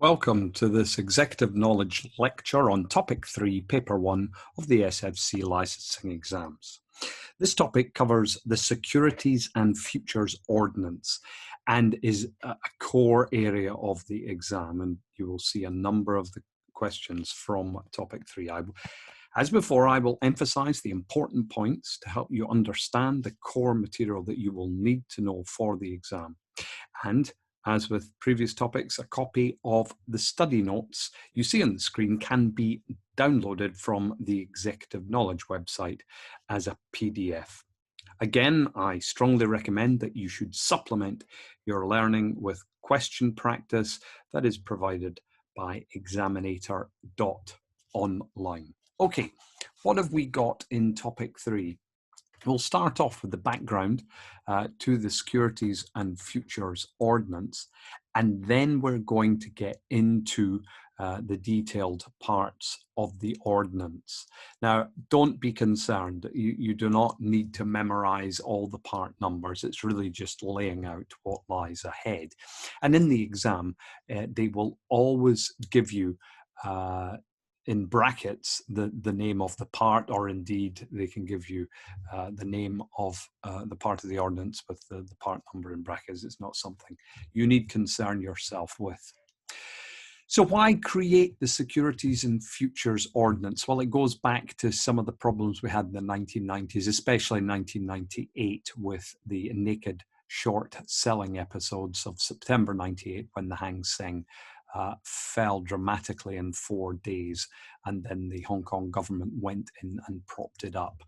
Welcome to this Executive Knowledge lecture on Topic 3, Paper 1 of the SFC licensing exams. This topic covers the Securities and Futures Ordinance and is a core area of the exam, and you will see a number of the questions from Topic 3. As before, I will emphasize the important points to help you understand the core material that you will need to know for the exam. And as with previous topics, a copy of the study notes you see on the screen can be downloaded from the Executive Knowledge website as a PDF. Again, I strongly recommend that you should supplement your learning with question practice that is provided by Examinator.online. Okay, what have we got in Topic 3? We'll start off with the background to the Securities and Futures Ordinance, and then we're going to get into the detailed parts of the ordinance. Now, don't be concerned. You do not need to memorize all the part numbers. It's really just laying out what lies ahead. And in the exam, they will always give you in brackets the name of the part, or indeed they can give you the name of the part of the ordinance with the part number in brackets. It's not something you need concern yourself with. So why create the Securities and Futures Ordinance? Well, it goes back to some of the problems we had in the 1990s, especially 1998 with the naked short selling episodes of September 98 when the Hang Seng fell dramatically in 4 days, and then the Hong Kong government went in and propped it up.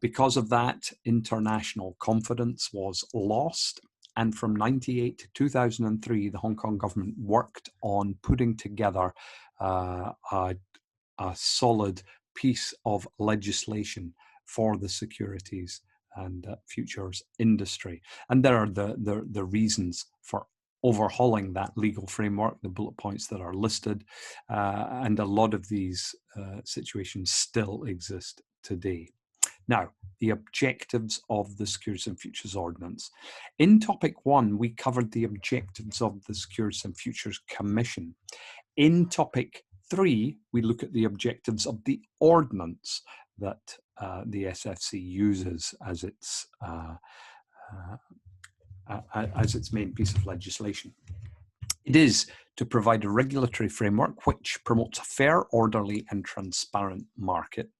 Because of that, international confidence was lost, and from 98 to 2003, the Hong Kong government worked on putting together a solid piece of legislation for the securities and futures industry. And there are the reasons for overhauling that legal framework, the bullet points that are listed, and a lot of these situations still exist today. Now, the objectives of the Securities and Futures Ordinance. In Topic 1, we covered the objectives of the Securities and Futures Commission. In Topic 3, we look at the objectives of the ordinance that the SFC uses as its main piece of legislation. It is to provide a regulatory framework which promotes a fair, orderly, and transparent market,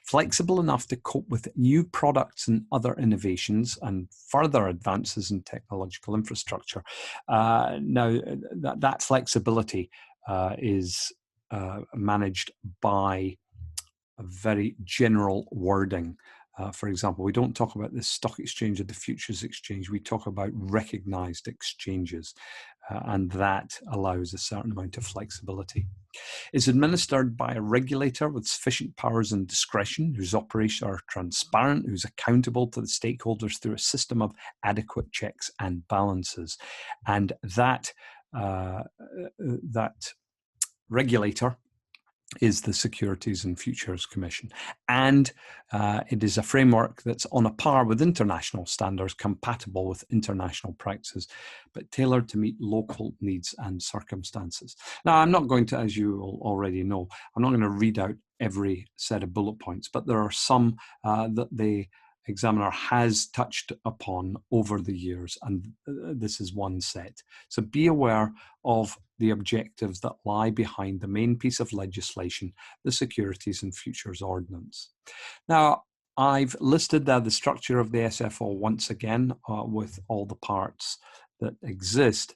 flexible enough to cope with new products and other innovations and further advances in technological infrastructure. Now, that flexibility is managed by a very general wording. For example, we don't talk about the stock exchange or the futures exchange. We talk about recognized exchanges, and that allows a certain amount of flexibility. It's administered by a regulator with sufficient powers and discretion, whose operations are transparent, who's accountable to the stakeholders through a system of adequate checks and balances. And that regulator is the Securities and Futures Commission. And it is a framework that's on a par with international standards, compatible with international practices, but tailored to meet local needs and circumstances. Now, I'm not going to, as you already know, I'm not going to read out every set of bullet points, but there are some that the examiner has touched upon over the years, and this is one set. So be aware of the objectives that lie behind the main piece of legislation, the Securities and Futures Ordinance. Now, I've listed there the structure of the SFO once again with all the parts that exist.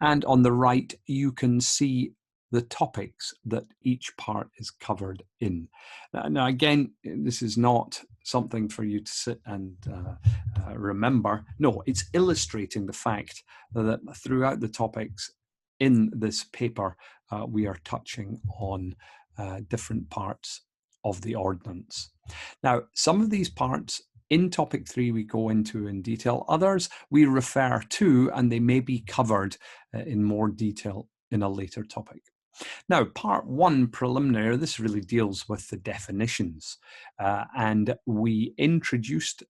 And on the right, you can see the topics that each part is covered in. Now, again, this is not something for you to sit and remember. No, it's illustrating the fact that throughout the topics in this paper, we are touching on different parts of the ordinance. Now, some of these parts in Topic 3 we go into in detail. Others we refer to, and they may be covered in more detail in a later topic. Now, Part 1, preliminary, this really deals with the definitions, and we introduced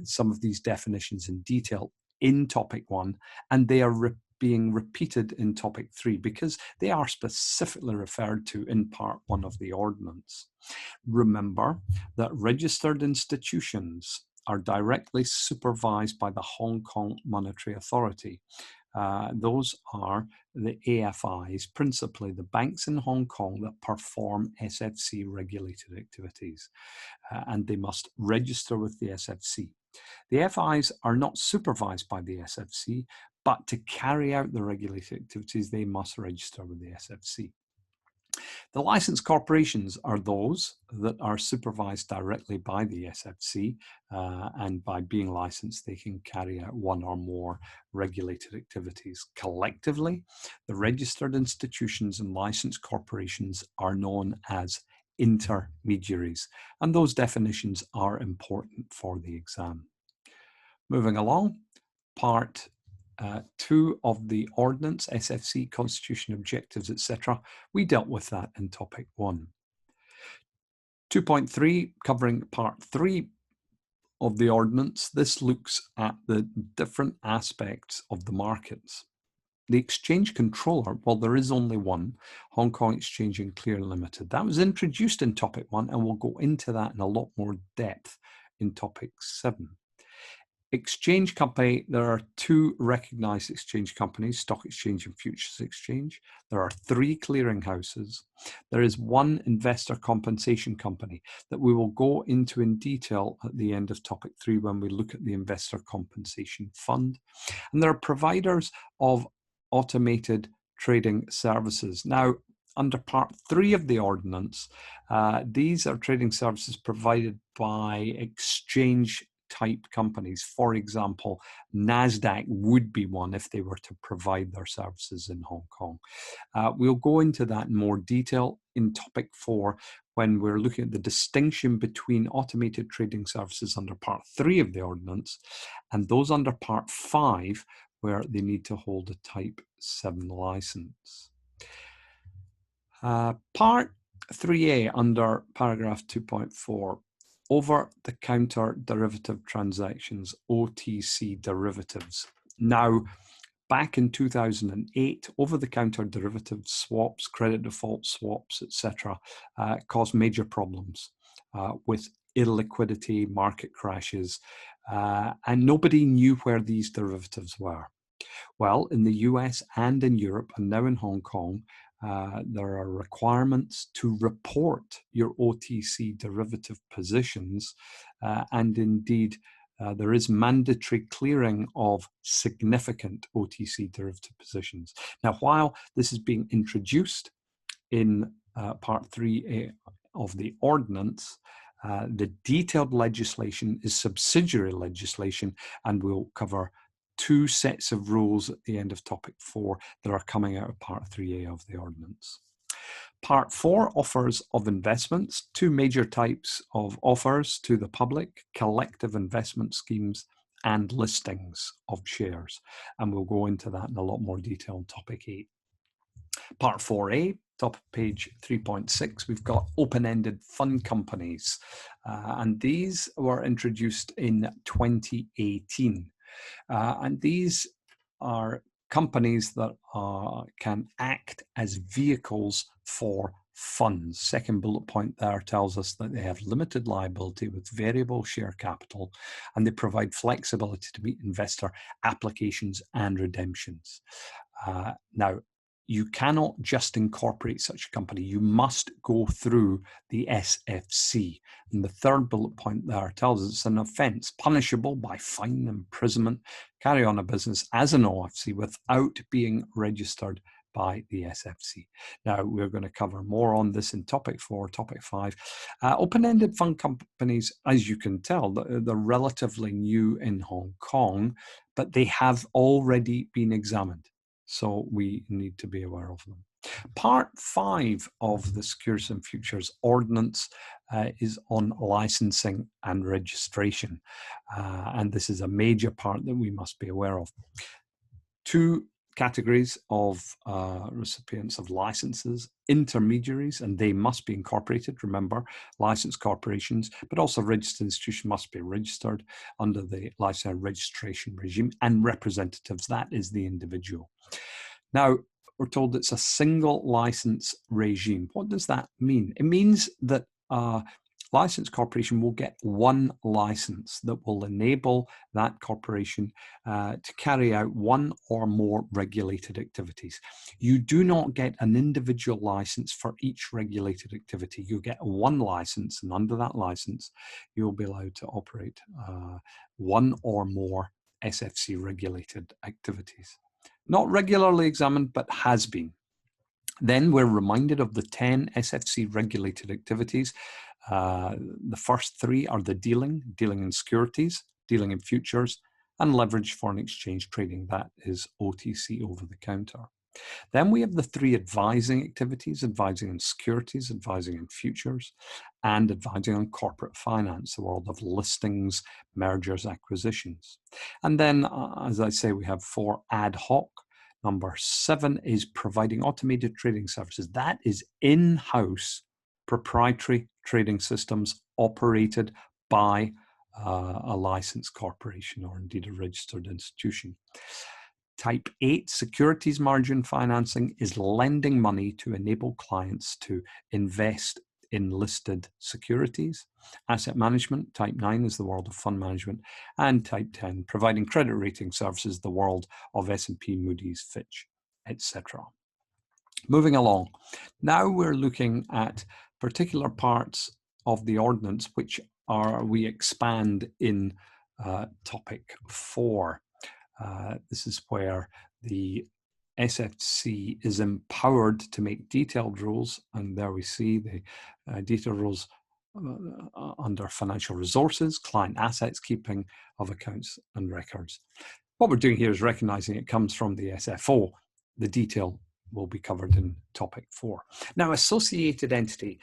some of these definitions in detail in Topic 1, and they are being repeated in topic 3 because they are specifically referred to in part 1 of the ordinance. Remember that registered institutions are directly supervised by the Hong Kong Monetary Authority. Those are the AFIs, principally the banks in Hong Kong that perform SFC regulated activities, and they must register with the SFC. The FIs are not supervised by the SFC, but to carry out the regulated activities, they must register with the SFC. The licensed corporations are those that are supervised directly by the SFC, and by being licensed, they can carry out one or more regulated activities. Collectively, the registered institutions and licensed corporations are known as intermediaries, and those definitions are important for the exam. Moving along, part 2 of the ordinance, SFC, constitution, objectives, etc. We dealt with that in topic 1. 2.3, covering part 3 of the ordinance, this looks at the different aspects of the markets. The exchange controller, well, there is only one, Hong Kong Exchange and Clearing Limited. That was introduced in topic 1, and we'll go into that in a lot more depth in topic 7. Exchange company, there are 2 recognized exchange companies, Stock Exchange and Futures Exchange. There are 3 clearing houses. There is 1 investor compensation company that we will go into in detail at the end of topic 3 when we look at the investor compensation fund. And there are providers of automated trading services. Now, under part 3 of the ordinance, these are trading services provided by exchange type companies. For example, NASDAQ would be one if they were to provide their services in Hong Kong. We'll go into that in more detail in topic 4 when we're looking at the distinction between automated trading services under part 3 of the ordinance and those under part 5 where they need to hold a type 7 license. Part 3A under paragraph 2.4, over-the-counter derivative transactions, OTC derivatives. Now, back in 2008, over-the-counter derivative swaps, credit default swaps, etc., caused major problems with illiquidity, market crashes, and nobody knew where these derivatives were. Well, in the US and in Europe, and now in Hong Kong, there are requirements to report your OTC derivative positions, and indeed there is mandatory clearing of significant OTC derivative positions. Now, while this is being introduced in part 3 of the ordinance, the detailed legislation is subsidiary legislation, and we'll cover 2 sets of rules at the end of topic 4 that are coming out of part 3A of the ordinance. Part 4, offers of investments, 2 major types of offers to the public, collective investment schemes and listings of shares. And we'll go into that in a lot more detail in topic 8. Part 4A, top of page 3.6, we've got open-ended fund companies. And these were introduced in 2018. And these are companies that can act as vehicles for funds. Second bullet point there tells us that they have limited liability with variable share capital, and they provide flexibility to meet investor applications and redemptions. Now, you cannot just incorporate such a company. You must go through the SFC. And the third bullet point there tells us it's an offence punishable by fine, imprisonment, carry on a business as an OFC without being registered by the SFC. Now, we're going to cover more on this in topic 4, topic 5. Open-ended fund companies, as you can tell, they're relatively new in Hong Kong, but they have already been examined. So we need to be aware of them. Part 5 of the Securities and Futures Ordinance is on licensing and registration. And this is a major part that we must be aware of. 2 categories of recipients of licenses: intermediaries, and they must be incorporated. Remember, licensed corporations, but also registered institution must be registered under the license registration regime, and representatives, that is the individual. Now, we're told it's a single license regime. What does that mean? It means that a licensed corporation will get one license that will enable that corporation to carry out one or more regulated activities. You do not get an individual license for each regulated activity. You get one license, and under that license, you'll be allowed to operate one or more SFC regulated activities. Not regularly examined, but has been. Then we're reminded of the 10 SFC regulated activities. The first 3 are the dealing in securities, dealing in futures, and leveraged foreign exchange trading. That is OTC, over the counter. Then we have the 3 advising activities: advising in securities, advising in futures, and advising on corporate finance, the world of listings, mergers, acquisitions. And then, as I say, we have 4 ad hoc. Number 7 is providing automated trading services. That is in-house proprietary trading systems operated by a licensed corporation, or indeed a registered institution. Type 8, securities margin financing, is lending money to enable clients to invest in listed securities. Asset management, type 9, is the world of fund management. And type 10, providing credit rating services, the world of S&P, Moody's, Fitch, etc. Moving along, now we're looking at particular parts of the ordinance which we expand in topic 4. This is where the SFC is empowered to make detailed rules, and there we see the detailed rules under financial resources, client assets, keeping of accounts and records. What we're doing here is recognizing it comes from the SFO. The detail will be covered in topic 4. Now, associated entity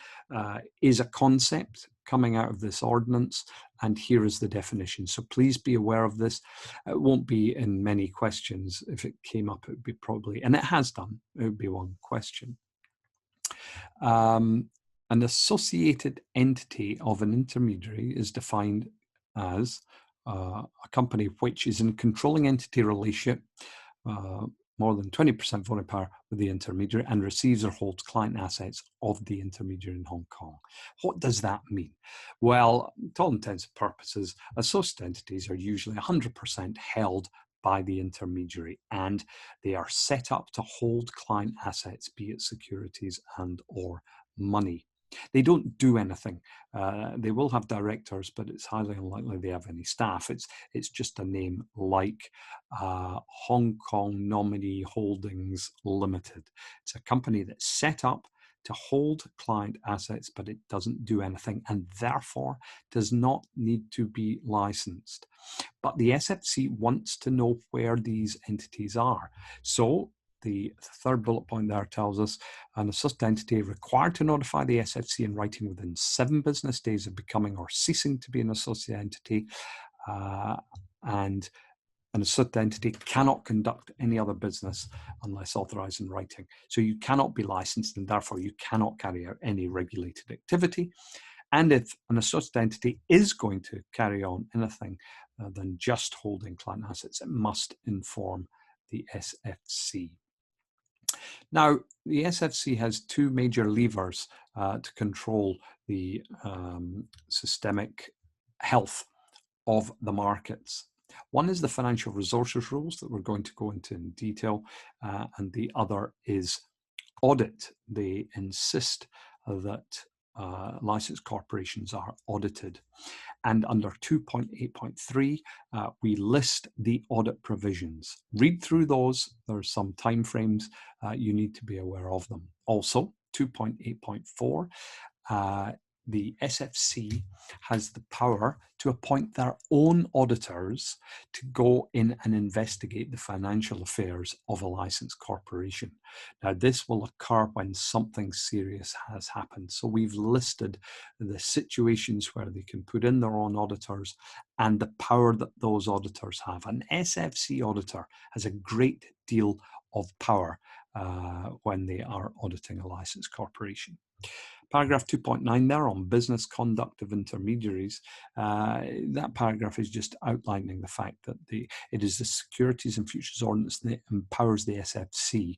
is a concept coming out of this ordinance, and here is the definition. So please be aware of this. It won't be in many questions. If it came up, it would be probably, and it has done, it would be one question. An associated entity of an intermediary is defined as a company which is in controlling entity relationship, more than 20% voting power with the intermediary, and receives or holds client assets of the intermediary in Hong Kong. What does that mean? Well, to all intents and purposes, associated entities are usually 100% held by the intermediary, and they are set up to hold client assets, be it securities and or money. They don't do anything. They will have directors, but it's highly unlikely they have any staff. It's just a name like Hong Kong Nominee Holdings Limited. It's a company that's set up to hold client assets, but it doesn't do anything, and therefore does not need to be licensed. But the SFC wants to know where these entities are. So the third bullet point there tells us an associated entity required to notify the SFC in writing within 7 business days of becoming or ceasing to be an associated entity, and an associated entity cannot conduct any other business unless authorized in writing. So you cannot be licensed, and therefore you cannot carry out any regulated activity. And if an associated entity is going to carry on anything than just holding client assets, it must inform the SFC. Now, the SFC has 2 major levers to control the systemic health of the markets. One is the financial resources rules that we're going to go into in detail, and the other is audit. They insist that licensed corporations are audited. And under 2.8.3, we list the audit provisions. Read through those. There's some timeframes. You need to be aware of them. Also, 2.8.4, the SFC has the power to appoint their own auditors to go in and investigate the financial affairs of a licensed corporation. Now, this will occur when something serious has happened. So we've listed the situations where they can put in their own auditors and the power that those auditors have. An SFC auditor has a great deal of power when they are auditing a licensed corporation. Paragraph 2.9 there on business conduct of intermediaries. That paragraph is just outlining the fact that it is the Securities and Futures Ordinance that empowers the SFC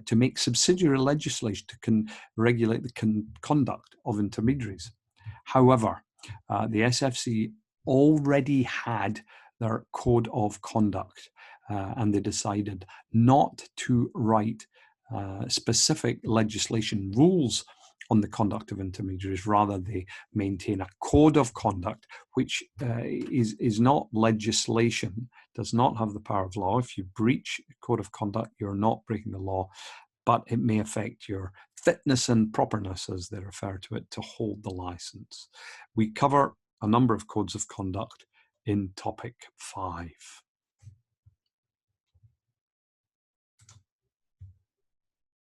to make subsidiary legislation to regulate the conduct of intermediaries. However, the SFC already had their code of conduct, and they decided not to write specific legislation rules on the conduct of intermediaries. Rather, they maintain a code of conduct, which is not legislation, does not have the power of law. If you breach a code of conduct, you're not breaking the law, but it may affect your fitness and properness, as they refer to it, to hold the license. We cover a number of codes of conduct in topic 5.